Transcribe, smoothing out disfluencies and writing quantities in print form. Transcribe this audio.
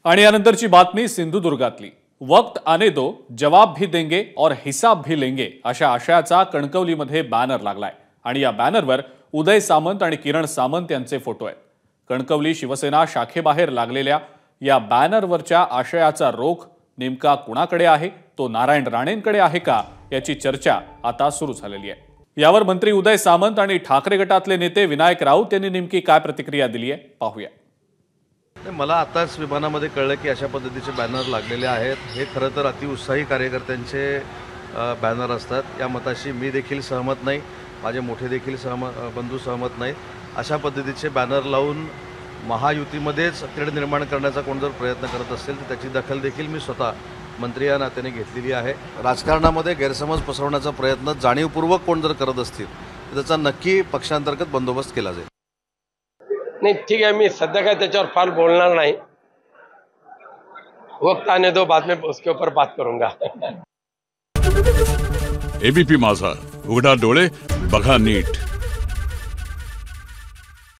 आणि यानंतरची बातमी सिंधुदुर्गातली। वक्त आने दो, जवाब भी देंगे और हिसाब भी लेंगे अशा आशयाचा कणकवलीमध्ये बॅनर लागलाय आणि या बॅनरवर उदय सामंत आणि किरण सामंत यांचे फोटो आहेत। कणकवली शिवसेना शाखेबाहेर लागलेल्या या बॅनरवरच्या आशयाचा रोख नेमका कुणाकडे आहे, तो नारायण राणेंकडे आहे का, याची चर्चा आता सुरू झालेली आहे। यावर मंत्री उदय सामंत आणि ठाकरे गटातले नेते विनायक राऊत यांनी नेमकी काय प्रतिक्रिया दिली आहे पाहूया। मला आताच विमानामध्ये कळलं की अशा पद्धतीचे बॅनर लागलेले आहेत। हे खरं तर अतिउत्साही कार्यकर्त्यांचे बॅनर असतात। या मताशी मी देखील सहमत नाही, माझे मोठे देखील बंधू सहमत नाहीत। अशा पद्धतीचे बॅनर लावून महायुतीमध्येच तेढ निर्माण करण्याचा कोण जर प्रयत्न करत असेल तर त्याची दखल देखील मी स्वतः मंत्री या नात्याने घेतलेली आहे। राजकारणामध्ये गैरसमज पसरवण्याचा प्रयत्न जाणीवपूर्वक कोण जर करत असतील तर त्याचा नक्की पक्षांतर्गत बंदोबस्त केला जाईल। नहीं ठीक है, मैं सध्या काय त्याच्यावर फार बोलणार नाही। वक्त आने दो, बाद में उसके ऊपर बात करूंगा। एबीपी माझा, उघडा डोळे बघा नीट।